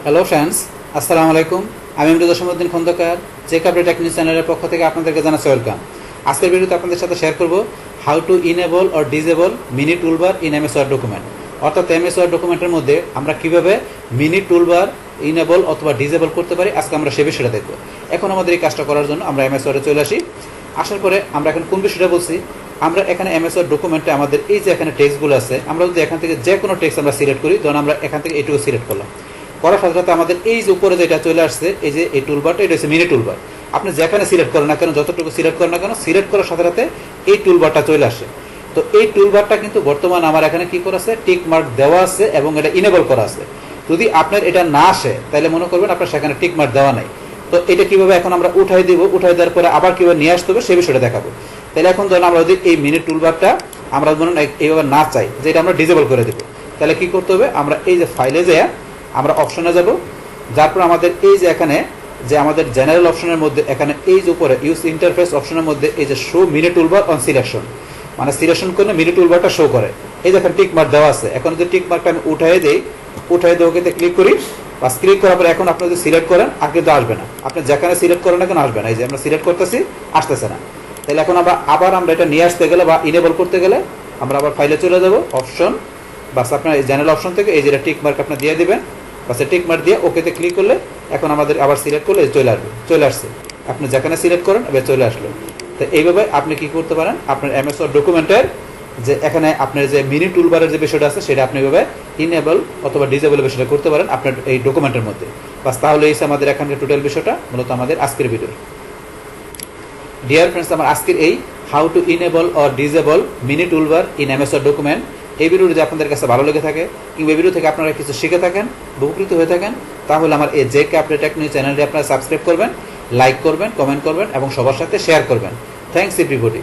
Hello friends, আসসালামু আলাইকুম। আমি Imrul Jasimuddin Khandakar, check update technique চ্যানেলের পক্ষ থেকে আপনাদেরকে জানাচ্ছি ওয়েলকাম। আজকের ভিডিওতে আপনাদের সাথে শেয়ার করব how to enable or disable mini toolbar in MS Word document. অর্থাৎ এমএস ওয়ার্ড ডকুমেন্টের মধ্যে আমরা কীভাবে মিনি টুলবার ইনেবল অথবা ডিজেবল করতে পারি, আজকে আমরা সে বিষয়টা দেখব। এখন আমাদের এই কাজটা করার জন্য আমরা এমএস ওয়ার্ডে চলে আসি। আসার পরে আমরা এখন কোন বিষয়টা বলছি, আমরা এখানে এমএস ওয়ার্ড ডকুমেন্টে আমাদের এই যে এখানে টেক্সটগুলো আছে, আমরা যদি এখান থেকে যে কোনো টেক্সট আমরা সিলেক্ট করি, ধরুন আমরা এখান থেকে এইটুকু সিলেক্ট করলাম, করার সাথে সাথে আমাদের এই যে উপরে যেটা চলে আসছে, এই যে এই টুলবারটা, এটা হচ্ছে মিনি টুলবার। আপনি যেখানে সিলেক্ট করেন না কেন, যতটুকু সিলেক্ট করেন না কেন, সিলেক্ট করার সাথে সাথে এই টুলবারটা চলে আসে। তো এই টুলবারটা কিন্তু বর্তমান আমার এখানে কি করা আছে, টিক মার্ক দেওয়া আছে এবং এটা ইনেবল করা আছে। যদি আপনার এটা না আসে তাহলে মনে করবেন আপনার সেখানে টিক মার্ক দেওয়া নাই। তো এটা কিভাবে এখন আমরা উঠাই দিব, উঠাই দেওয়ার পরে আবার কিভাবে নিয়ে আসতে হবে সে বিষয়টা দেখাবো। তাহলে এখন ধরুন আমরা যদি এই মিনি টুলবারটা আমরা ধরুন এইভাবে না চাই যে এটা আমরা ডিজেবল করে দেবো, তাহলে কি করতে হবে, আমরা এই যে ফাইলে যেয়ে আমরা অপশনে যাব। যারপর আমাদের এই যে এখানে যে আমাদের জেনারেল অপশনের মধ্যে এখানে এই যে উপরে ইউজ ইন্টারফেস অপশনের মধ্যে এই যে show mini toolbar on selection, মানে সিলেকশন করলে মিনি টুলবারটা শো করে। এই দেখেন টিক মার্ক দেওয়া আছে। এখন যদি টিক মার্কটা আমি উঠাই দিই, উঠাই দিয়ে ওকেতে ক্লিক করি, বাস ক্লিক করার পরে এখন আপনি যদি সিলেক্ট করেন আর কিন্তু আসবে না, আপনি যেখানে সিলেক্ট করেন না কেন আসবে না। এই যে আমরা সিলেক্ট করতেছি, আসতেছে না। তাহলে এখন আবার আমরা এটা নিয়ে আসতে গেলে বা ইনেবল করতে গেলে আমরা আবার ফাইলে চলে যাব, অপশন, বাস আপনার এই জেনারেল অপশন থেকে এই যে টিক মার্ক আপনি দিয়ে দিবেন, বাস টিক মার্ক দিয়ে ওকেতে ক্লিক করলে এখন আমাদের আবার সিলেক্ট করলে চলে আসছে। আপনি যেখানে সিলেক্ট করেন এবার চলে আসলো। তো এইভাবে আপনি কি করতে পারেন, আপনার এমএস ওয়ার্ড ডকুমেন্টের যে এখানে আপনার যে মিনি টুলবারের যে বিষয়টা আছে সেটা আপনি এভাবে ইনেবল অথবা ডিজেবল বিষয়টা করতে পারেন আপনার এই ডকুমেন্টের মধ্যে। বাস তাহলে এই আমাদের এখানকার টোটাল বিষয়টা মূলত আমাদের আজকের ভিডিও। ডিয়ার ফ্রেন্ডস, আমার আজকের এই how to enable or disable mini toolbar in MS Word document, এই ভিডিওটি যদি আপনাদের কাছে ভালো লেগে থাকে কিংবা এই ভিডিও থেকে আপনারা কিছু শিখে থাকেন, উপকৃত হয়ে থাকেন, তাহলে আমার এই জেকে আপডেট টেকনিক চ্যানেলটি আপনারা সাবস্ক্রাইব করবেন, লাইক করবেন, কমেন্ট করবেন এবং সবার সাথে শেয়ার করবেন। Thanks everybody.